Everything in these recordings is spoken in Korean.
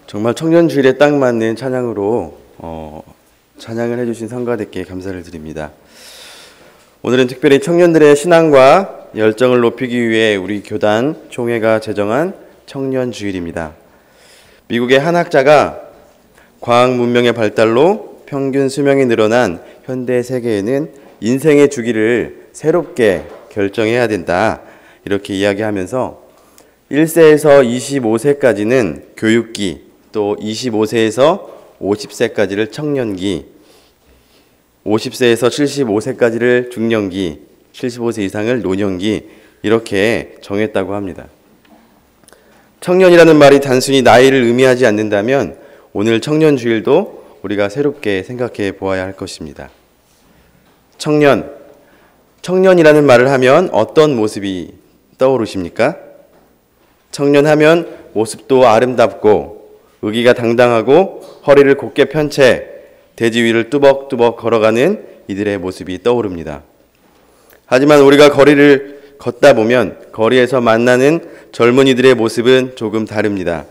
정말 청년주일에 딱 맞는 찬양으로 찬양을 해주신 성가대께 감사를 드립니다. 오늘은 특별히 청년들의 신앙과 열정을 높이기 위해 우리 교단 총회가 제정한 청년주일입니다. 미국의 한 학자가 과학 문명의 발달로 평균 수명이 늘어난 현대 세계에는 인생의 주기를 새롭게 결정해야 된다, 이렇게 이야기하면서 1세에서 25세까지는 교육기, 또 25세에서 50세까지를 청년기, 50세에서 75세까지를 중년기, 75세 이상을 노년기, 이렇게 정했다고 합니다. 청년이라는 말이 단순히 나이를 의미하지 않는다면 오늘 청년주일도 우리가 새롭게 생각해 보아야 할 것입니다. 청년이라는 말을 하면 어떤 모습이 떠오르십니까? 청년하면 모습도 아름답고 의기가 당당하고 허리를 곧게 편 채 대지 위를 뚜벅뚜벅 걸어가는 이들의 모습이 떠오릅니다. 하지만 우리가 거리를 걷다 보면 거리에서 만나는 젊은이들의 모습은 조금 다릅니다.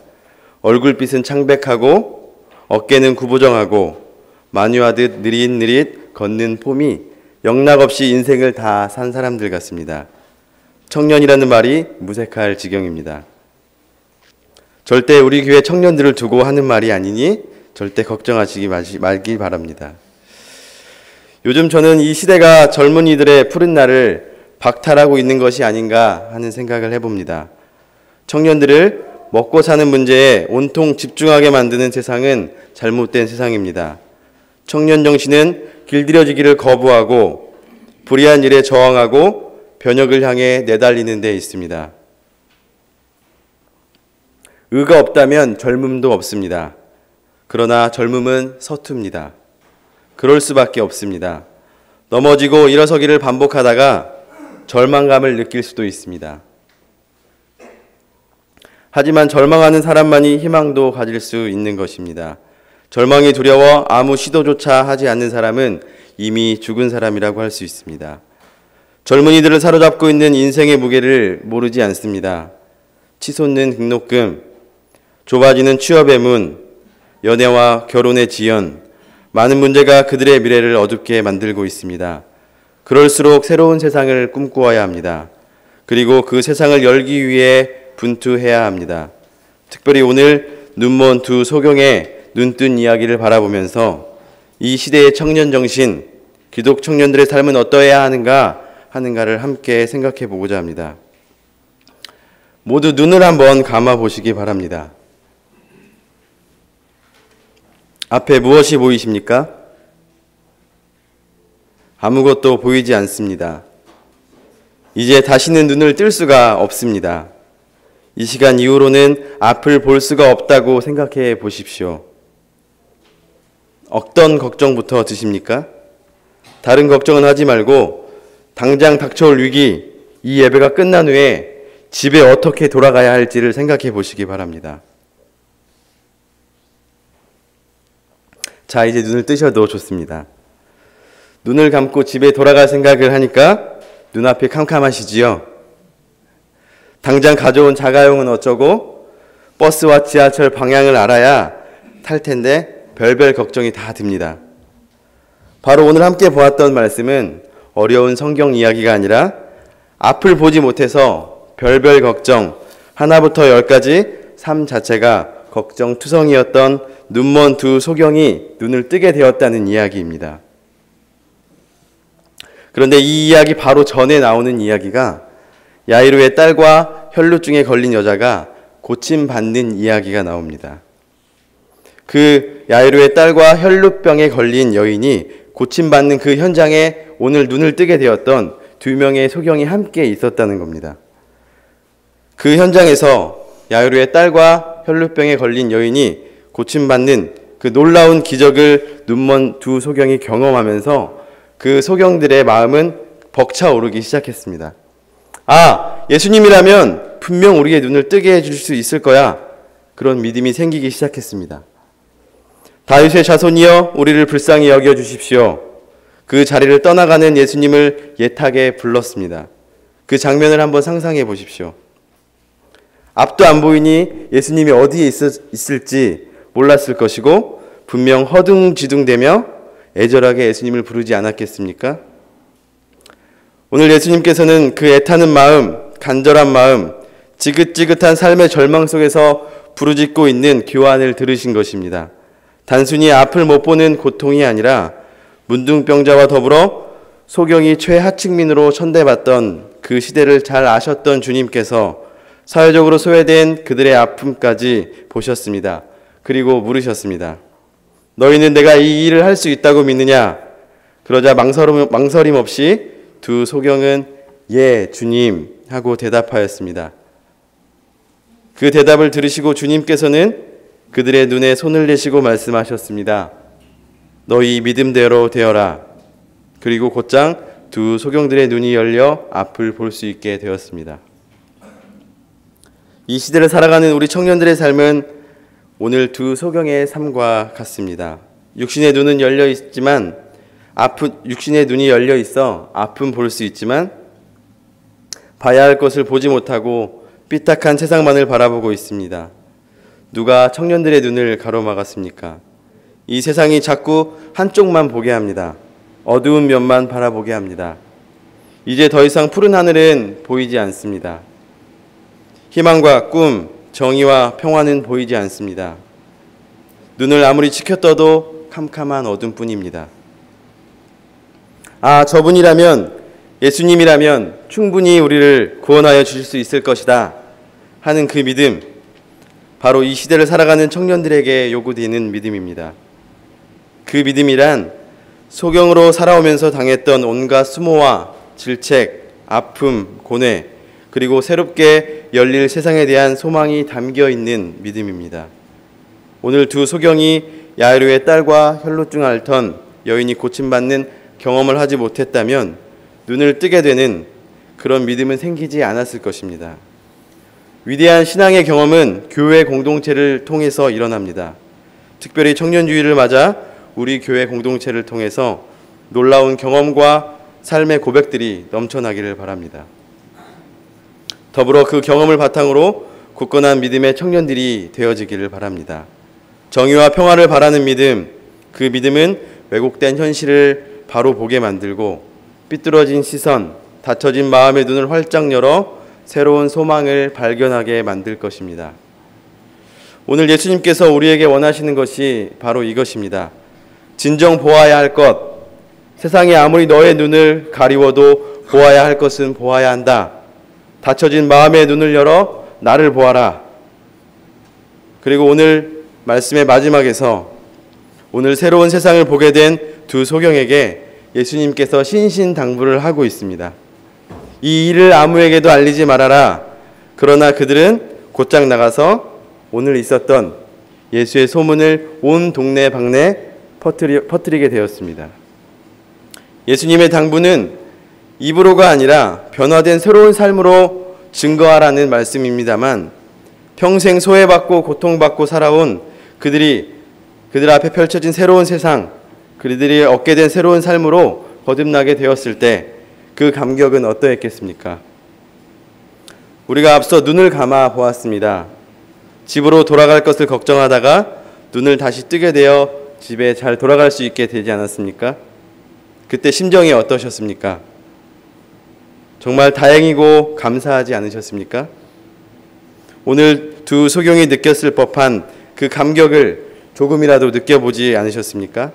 얼굴빛은 창백하고 어깨는 구부정하고 만유하듯 느릿느릿 걷는 폼이 영락없이 인생을 다 산 사람들 같습니다. 청년이라는 말이 무색할 지경입니다. 절대 우리 교회 청년들을 두고 하는 말이 아니니 절대 걱정하시기 말길 바랍니다. 요즘 저는 이 시대가 젊은이들의 푸른 날을 박탈하고 있는 것이 아닌가 하는 생각을 해봅니다. 청년들을 먹고 사는 문제에 온통 집중하게 만드는 세상은 잘못된 세상입니다. 청년 정신은 길들여지기를 거부하고 불의한 일에 저항하고 변혁을 향해 내달리는 데 있습니다. 의가 없다면 젊음도 없습니다. 그러나 젊음은 서툽니다. 그럴 수밖에 없습니다. 넘어지고 일어서기를 반복하다가 절망감을 느낄 수도 있습니다. 하지만 절망하는 사람만이 희망도 가질 수 있는 것입니다. 절망이 두려워 아무 시도조차 하지 않는 사람은 이미 죽은 사람이라고 할 수 있습니다. 젊은이들을 사로잡고 있는 인생의 무게를 모르지 않습니다. 치솟는 등록금, 좁아지는 취업의 문, 연애와 결혼의 지연, 많은 문제가 그들의 미래를 어둡게 만들고 있습니다. 그럴수록 새로운 세상을 꿈꾸어야 합니다. 그리고 그 세상을 열기 위해 분투해야 합니다. 특별히 오늘 눈먼 두 소경의 눈뜬 이야기를 바라보면서 이 시대의 청년 정신, 기독 청년들의 삶은 어떠해야 하는가를 함께 생각해 보고자 합니다. 모두 눈을 한번 감아 보시기 바랍니다. 앞에 무엇이 보이십니까? 아무것도 보이지 않습니다. 이제 다시는 눈을 뜰 수가 없습니다. 이 시간 이후로는 앞을 볼 수가 없다고 생각해 보십시오. 어떤 걱정부터 드십니까? 다른 걱정은 하지 말고 당장 닥쳐올 위기, 이 예배가 끝난 후에 집에 어떻게 돌아가야 할지를 생각해 보시기 바랍니다. 자, 이제 눈을 뜨셔도 좋습니다. 눈을 감고 집에 돌아갈 생각을 하니까 눈앞이 캄캄하시지요? 당장 가져온 자가용은 어쩌고 버스와 지하철 방향을 알아야 탈 텐데 별별 걱정이 다 듭니다. 바로 오늘 함께 보았던 말씀은 어려운 성경 이야기가 아니라 앞을 보지 못해서 별별 걱정 하나부터 열까지 삶 자체가 걱정투성이었던 눈먼 두 소경이 눈을 뜨게 되었다는 이야기입니다. 그런데 이 이야기 바로 전에 나오는 이야기가 야이로의 딸과 혈루증에 걸린 여자가 고침받는 이야기가 나옵니다. 그 야이로의 딸과 혈루병에 걸린 여인이 고침받는 그 현장에 오늘 눈을 뜨게 되었던 두 명의 소경이 함께 있었다는 겁니다. 그 현장에서 야이로의 딸과 혈루병에 걸린 여인이 고침받는 그 놀라운 기적을 눈먼 두 소경이 경험하면서 그 소경들의 마음은 벅차오르기 시작했습니다. 아, 예수님이라면 분명 우리의 눈을 뜨게 해줄 수 있을 거야. 그런 믿음이 생기기 시작했습니다. 다윗의 자손이여 우리를 불쌍히 여겨주십시오. 그 자리를 떠나가는 예수님을 예탁에 불렀습니다. 그 장면을 한번 상상해 보십시오. 앞도 안 보이니 예수님이 어디에 있을지 몰랐을 것이고 분명 허둥지둥대며 애절하게 예수님을 부르지 않았겠습니까? 오늘 예수님께서는 그 애타는 마음, 간절한 마음, 지긋지긋한 삶의 절망 속에서 부르짖고 있는 교환을 들으신 것입니다. 단순히 앞을 못 보는 고통이 아니라 문둥병자와 더불어 소경이 최하층민으로 천대받던 그 시대를 잘 아셨던 주님께서 사회적으로 소외된 그들의 아픔까지 보셨습니다. 그리고 물으셨습니다. 너희는 내가 이 일을 할 수 있다고 믿느냐? 그러자 망설임 없이 두 소경은 예, 주님 하고 대답하였습니다. 그 대답을 들으시고 주님께서는 그들의 눈에 손을 내시고 말씀하셨습니다. 너희 믿음대로 되어라. 그리고 곧장 두 소경들의 눈이 열려 앞을 볼 수 있게 되었습니다. 이 시대를 살아가는 우리 청년들의 삶은 오늘 두 소경의 삶과 같습니다. 육신의 눈은 열려 있지만 육신의 눈이 열려 있어 앞은 볼 수 있지만 봐야 할 것을 보지 못하고 삐딱한 세상만을 바라보고 있습니다. 누가 청년들의 눈을 가로막았습니까? 이 세상이 자꾸 한쪽만 보게 합니다. 어두운 면만 바라보게 합니다. 이제 더 이상 푸른 하늘은 보이지 않습니다. 희망과 꿈, 정의와 평화는 보이지 않습니다. 눈을 아무리 치켜떠도 캄캄한 어둠뿐입니다. 아, 저분이라면, 예수님이라면 충분히 우리를 구원하여 주실 수 있을 것이다 하는 그 믿음, 바로 이 시대를 살아가는 청년들에게 요구되는 믿음입니다. 그 믿음이란 소경으로 살아오면서 당했던 온갖 수모와 질책, 아픔, 고뇌, 그리고 새롭게 열릴 세상에 대한 소망이 담겨있는 믿음입니다. 오늘 두 소경이 야이로의 딸과 혈루증 앓던 여인이 고침받는 경험을 하지 못했다면 눈을 뜨게 되는 그런 믿음은 생기지 않았을 것입니다. 위대한 신앙의 경험은 교회 공동체를 통해서 일어납니다. 특별히 청년주의를 맞아 우리 교회 공동체를 통해서 놀라운 경험과 삶의 고백들이 넘쳐나기를 바랍니다. 더불어 그 경험을 바탕으로 굳건한 믿음의 청년들이 되어지기를 바랍니다. 정의와 평화를 바라는 믿음, 그 믿음은 왜곡된 현실을 바로 보게 만들고 삐뚤어진 시선, 닫혀진 마음의 눈을 활짝 열어 새로운 소망을 발견하게 만들 것입니다. 오늘 예수님께서 우리에게 원하시는 것이 바로 이것입니다. 진정 보아야 할 것, 세상이 아무리 너의 눈을 가리워도 보아야 할 것은 보아야 한다. 닫혀진 마음의 눈을 열어 나를 보아라. 그리고 오늘 말씀의 마지막에서 오늘 새로운 세상을 보게 된 두 소경에게 예수님께서 신신당부를 하고 있습니다. 이 일을 아무에게도 알리지 말아라. 그러나 그들은 곧장 나가서 오늘 있었던 예수의 소문을 온 동네 방네 퍼뜨리게 되었습니다. 예수님의 당부는 입으로가 아니라 변화된 새로운 삶으로 증거하라는 말씀입니다만 평생 소외받고 고통받고 살아온 그들 앞에 펼쳐진 새로운 세상, 그들이 얻게 된 새로운 삶으로 거듭나게 되었을 때 그 감격은 어떠했겠습니까? 우리가 앞서 눈을 감아 보았습니다. 집으로 돌아갈 것을 걱정하다가 눈을 다시 뜨게 되어 집에 잘 돌아갈 수 있게 되지 않았습니까? 그때 심정이 어떠셨습니까? 정말 다행이고 감사하지 않으셨습니까? 오늘 두 소경이 느꼈을 법한 그 감격을 조금이라도 느껴보지 않으셨습니까?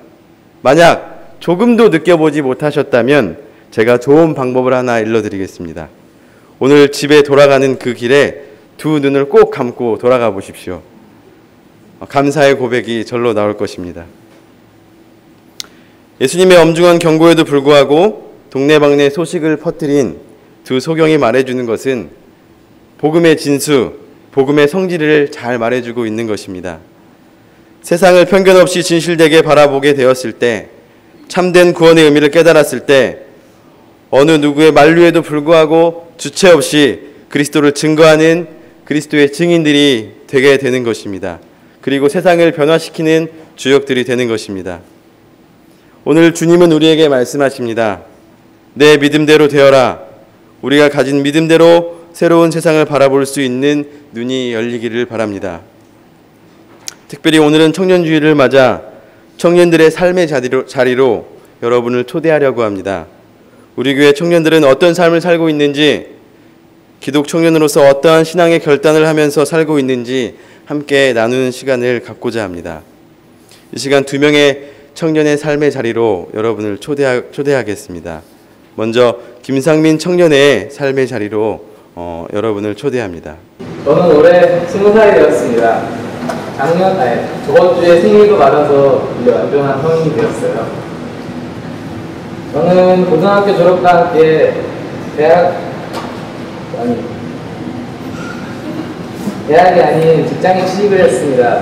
만약 조금도 느껴보지 못하셨다면 제가 좋은 방법을 하나 일러드리겠습니다. 오늘 집에 돌아가는 그 길에 두 눈을 꼭 감고 돌아가 보십시오. 감사의 고백이 절로 나올 것입니다. 예수님의 엄중한 경고에도 불구하고 동네방네 소식을 퍼뜨린 두 소경이 말해주는 것은 복음의 진수, 복음의 성질을 잘 말해주고 있는 것입니다. 세상을 편견 없이 진실되게 바라보게 되었을 때, 참된 구원의 의미를 깨달았을 때 어느 누구의 만류에도 불구하고 주체 없이 그리스도를 증거하는 그리스도의 증인들이 되게 되는 것입니다. 그리고 세상을 변화시키는 주역들이 되는 것입니다. 오늘 주님은 우리에게 말씀하십니다. 내 믿음대로 되어라. 우리가 가진 믿음대로 새로운 세상을 바라볼 수 있는 눈이 열리기를 바랍니다. 특별히 오늘은 청년주의를 맞아 청년들의 삶의 자리로 여러분을 초대하려고 합니다. 우리 교회 청년들은 어떤 삶을 살고 있는지, 기독 청년으로서 어떠한 신앙의 결단을 하면서 살고 있는지 함께 나누는 시간을 갖고자 합니다. 이 시간 2명의 청년의 삶의 자리로 여러분을 초대하겠습니다. 먼저 김상민 청년의 삶의 자리로 여러분을 초대합니다. 저는 올해 20살이 되었습니다. 저번 주에 생일도 맞아서 이제 완전한 성인이 되었어요. 저는 고등학교 졸업과 함께 대학이 아닌 직장에 취직을 했습니다.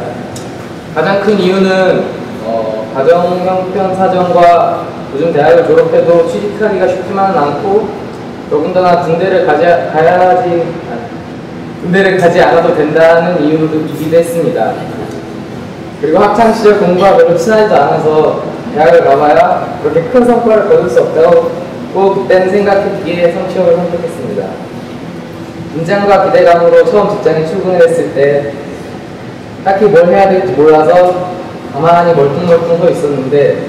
가장 큰 이유는 가정 형편 사정과 요즘 대학을 졸업해도 취직하기가 쉽지만은 않고 더군다나 군대를 가지 않아도 된다는 이유이기도 했습니다. 그리고 학창시절 공부가 별로 친하지도 않아서 대학을 가봐야 그렇게 큰 성과를 거둘 수 없다고 그때는 생각했기에 성취업을 선택했습니다. 긴장과 기대감으로 처음 직장에 출근을 했을 때 딱히 뭘 해야 될지 몰라서 가만히 멀뚱멀뚱 서 있었는데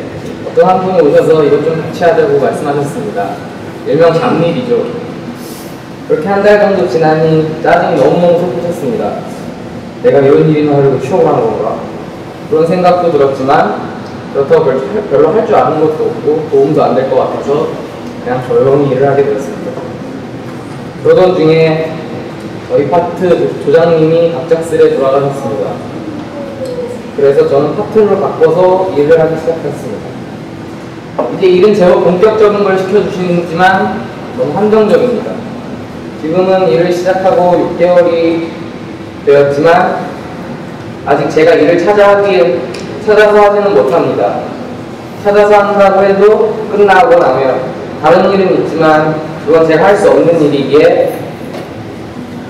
어떤 한 분이 오셔서 이것 좀 같이 하자고 말씀하셨습니다. 일명 잡일이죠. 그렇게 한 달 정도 지나니 짜증이 너무너무 솟구쳤습니다. 내가 이런 일이나 하려고 취업을 한 건가? 그런 생각도 들었지만 그렇다고 별로 할 줄 아는 것도 없고 도움도 안 될 것 같아서 그냥 조용히 일을 하게 되었습니다. 그러던 중에 저희 파트 조장님이 갑작스레 돌아가셨습니다. 그래서 저는 파트를 바꿔서 일을 하기 시작했습니다. 이제 일은 제법 본격적인 걸 시켜주시지만 너무 한정적입니다. 지금은 일을 시작하고 6개월이 되었지만 아직 제가 일을 찾아서 하지는 못합니다. 찾아서 한다고 해도 끝나고 나면 다른 일은 있지만 그건 제가 할 수 없는 일이기에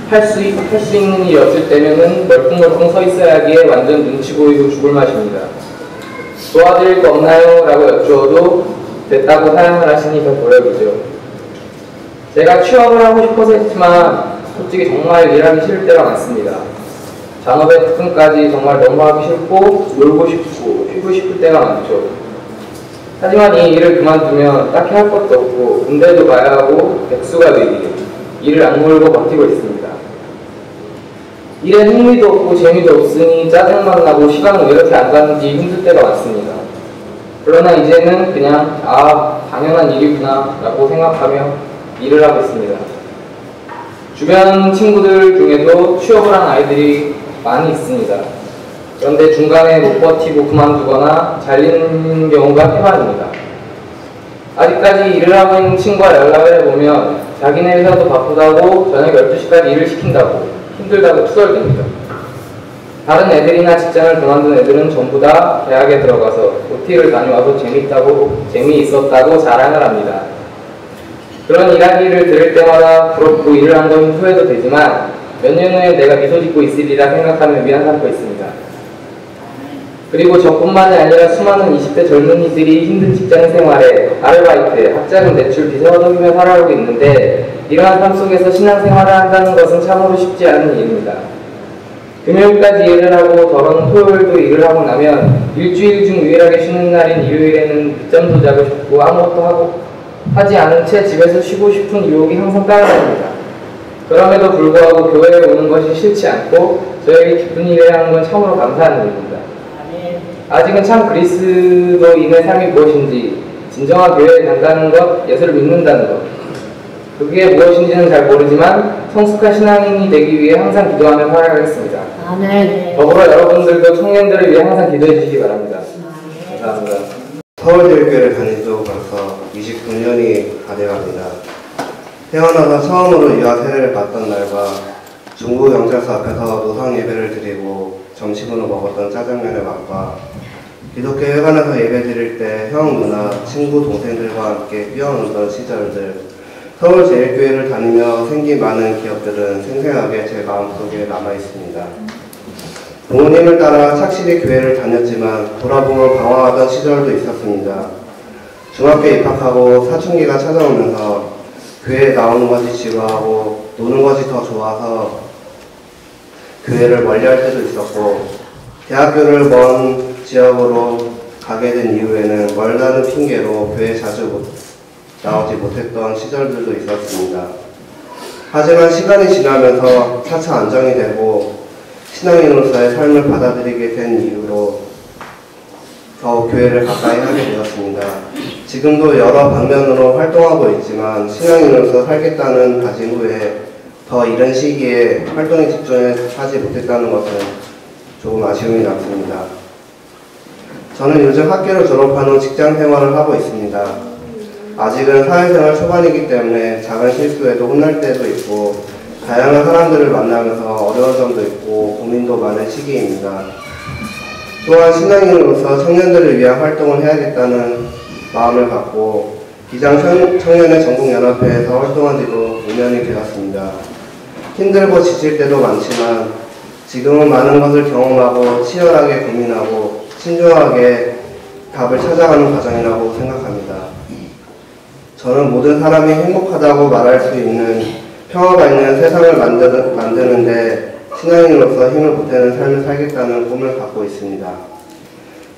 할 수 있는 일이 없을 때면은 멀뚱멀뚱 서 있어야 하기에 완전 눈치 보이고 죽을 맛입니다. 도와드릴 거 없나요? 라고 여쭈어도 됐다고 사양을 하시니 더 고역이죠. 제가 취업을 하고 싶어서 했지만 솔직히 정말 일하기 싫을 때가 많습니다. 잔업의 특근까지 정말 너무 하기 싫고 놀고 싶고 쉬고 싶을 때가 많죠. 하지만 이 일을 그만두면 딱히 할 것도 없고 군대도 가야 하고 백수가 되기 일을 악물고 버티고 있습니다. 일에 흥미도 없고 재미도 없으니 짜증만 나고 시간은 왜 이렇게 안 가는지 힘들 때가 많습니다. 그러나 이제는 그냥 당연한 일이구나 라고 생각하며 일을 하고 있습니다. 주변 친구들 중에도 취업을 한 아이들이 많이 있습니다. 그런데 중간에 못 버티고 그만두거나 잘리는 경우가 태반입니다. 아직까지 일을 하고 있는 친구와 연락을 해보면 자기네 회사도 바쁘다고 저녁 12시까지 일을 시킨다고 힘들다고 투덜댑니다. 다른 애들이나 직장을 그만둔 애들은 전부 다 대학에 들어가서 OT를 다녀와서 재미있었다고 자랑을 합니다. 그런 이야기를 들을 때마다 부럽고 일을 한 건 후회도 되지만 몇 년 후에 내가 미소 짓고 있으리라 생각하며 미안 삼고 있습니다. 그리고 저뿐만이 아니라 수많은 20대 젊은이들이 힘든 직장 생활에 아르바이트에 학자금 대출 빚을 허덕이며 살아오고 있는데 이러한 삶 속에서 신앙생활을 한다는 것은 참으로 쉽지 않은 일입니다. 금요일까지 일을 하고 더러운 토요일도 일을 하고 나면 일주일 중 유일하게 쉬는 날인 일요일에는 늦잠도 자고 싶고 아무것도 하지 않은 채 집에서 쉬고 싶은 유혹이 항상 따라다닙니다. 그럼에도 불구하고 교회에 오는 것이 싫지 않고 저에게 기쁜 일을 하는 건 참으로 감사한 일입니다. 아직은 참 그리스도인의 삶이 무엇인지, 진정한 교회에 간다는 것, 예수를 믿는다는 것, 그게 무엇인지는 잘 모르지만 성숙한 신앙인이 되기 위해 항상 기도하며 살아가겠습니다. 더불어 여러분들도 청년들을 위해 항상 기도해 주시기 바랍니다. 감사합니다. 서울대교회를 다닌 지 벌써 29년이 다 돼갑니다. 태어나서 처음으로 유아 세례를 받던 날과 중부 경찰서 앞에서 노상 예배를 드리고 점심으로 먹었던 짜장면의 맛과 기독교 회관에서 예배 드릴 때 형, 누나, 친구, 동생들과 함께 뛰어놀던 시절들, 서울제일교회를 다니며 생긴 많은 기억들은 생생하게 제 마음속에 남아있습니다. 부모님을 따라 착실히 교회를 다녔지만 돌아보면 방황하던 시절도 있었습니다. 중학교에 입학하고 사춘기가 찾아오면서 교회에 나오는 것이 지루하고 노는 것이 더 좋아서 교회를 멀리할 때도 있었고, 대학교를 먼 지역으로 가게 된 이후에는 멀다는 핑계로 교회에 자주 나오지 못했던 시절들도 있었습니다. 하지만 시간이 지나면서 차차 안정이 되고 신앙인으로서의 삶을 받아들이게 된 이후로 더욱 교회를 가까이 하게 되었습니다. 지금도 여러 방면으로 활동하고 있지만 신앙인으로서 살겠다는 다짐 후에 더 이른 시기에 활동에 집중하지 못했다는 것은 조금 아쉬움이 남습니다. 저는 요즘 학교를 졸업한 후 직장 생활을 하고 있습니다. 아직은 사회생활 초반이기 때문에 작은 실수에도 혼날 때도 있고 다양한 사람들을 만나면서 어려운 점도 있고 고민도 많은 시기입니다. 또한 신앙인으로서 청년들을 위한 활동을 해야겠다는 마음을 갖고 기장 청년의 전국연합회에서 활동한 지도 5년이 되었습니다. 힘들고 지칠 때도 많지만 지금은 많은 것을 경험하고 치열하게 고민하고 신중하게 답을 찾아가는 과정이라고 생각합니다. 저는 모든 사람이 행복하다고 말할 수 있는 평화가 있는 세상을 만드는데 신앙인으로서 힘을 보태는 삶을 살겠다는 꿈을 갖고 있습니다.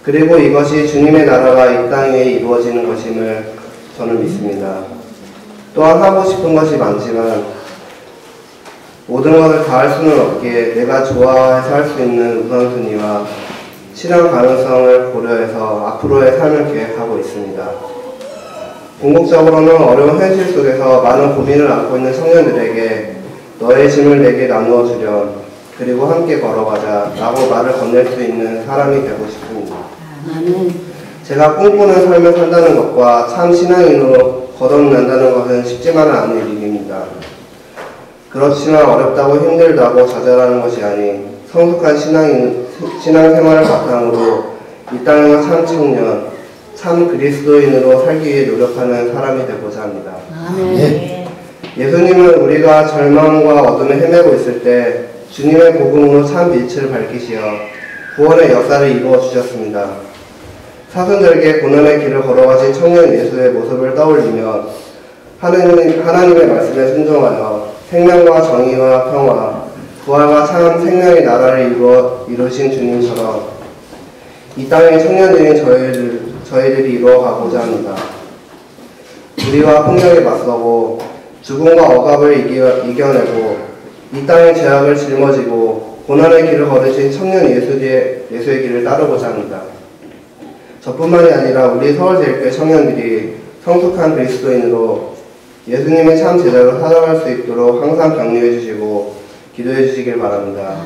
그리고 이것이 주님의 나라가 이 땅에 이루어지는 것임을 저는 믿습니다. 또한 하고 싶은 것이 많지만 모든 것을 다 할 수는 없기에 내가 좋아해서 할 수 있는 우선순위와 실현 가능성을 고려해서 앞으로의 삶을 계획하고 있습니다. 궁극적으로는 어려운 현실 속에서 많은 고민을 안고 있는 청년들에게 너의 짐을 내게 나누어 주렴, 그리고 함께 걸어가자 라고 말을 건넬 수 있는 사람이 되고 싶습니다. 제가 꿈꾸는 삶을 산다는 것과 참 신앙인으로 거듭난다는 것은 쉽지만은 않은 일입니다. 그렇지만 어렵다고 힘들다고 좌절하는 것이 아닌 성숙한 신앙생활을 바탕으로 이 땅의 참 청년, 참 그리스도인으로 살기 위해 노력하는 사람이 되고자 합니다. 아멘. 예수님은 우리가 절망과 어둠에 헤매고 있을 때 주님의 복음으로 참 빛을 밝히시어 구원의 역사를 이루어 주셨습니다. 사순절기에 고난의 길을 걸어가신 청년 예수의 모습을 떠올리며 하나님의 말씀에 순종하여 생명과 정의와 평화, 부활과 참 생명의 나라를 이루신 주님처럼 이 땅의 청년들인 저희들이 이루어가고자 합니다. 우리와 폭력에 맞서고 죽음과 억압을 이겨내고 이 땅의 죄악을 짊어지고 고난의 길을 걸으신 청년 예수의 길을 따르고자 합니다. 저뿐만이 아니라 우리 서울제일교회 청년들이 성숙한 그리스도인으로 예수님의 참 제자로 살아갈 수 있도록 항상 격려해 주시고 기도해 주시길 바랍니다.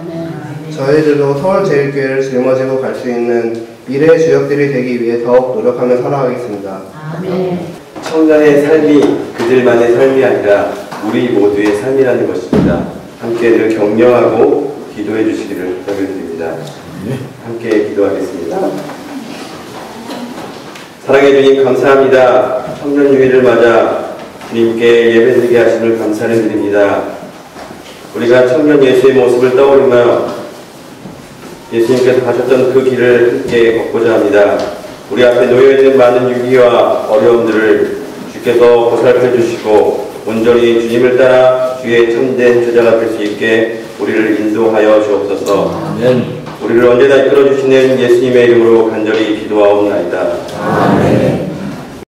저희들도 서울제일교회를 짊어지고 갈 수 있는 미래의 주역들이 되기 위해 더욱 노력하며 살아가겠습니다. 청년의 삶이 그들만의 삶이 아니라 우리 모두의 삶이라는 것입니다. 함께 늘 격려하고 기도해 주시기를 부탁드립니다. 함께 기도하겠습니다. 사랑해 주님 감사합니다. 청년유일을 맞아 주님께 예배드리게 하심을 감사를 드립니다. 우리가 청년 예수의 모습을 떠오르며 예수님께서 가셨던 그 길을 함께 걷고자 합니다. 우리 앞에 놓여있는 많은 위기와 어려움들을 주께서 보살펴 주시고 온전히 주님을 따라 주의 참된 제자가 될 수 있게 우리를 인도하여 주옵소서. 아멘. 우리를 언제나 이끌어 주시는 예수님의 이름으로 간절히 기도하옵나이다. 아멘.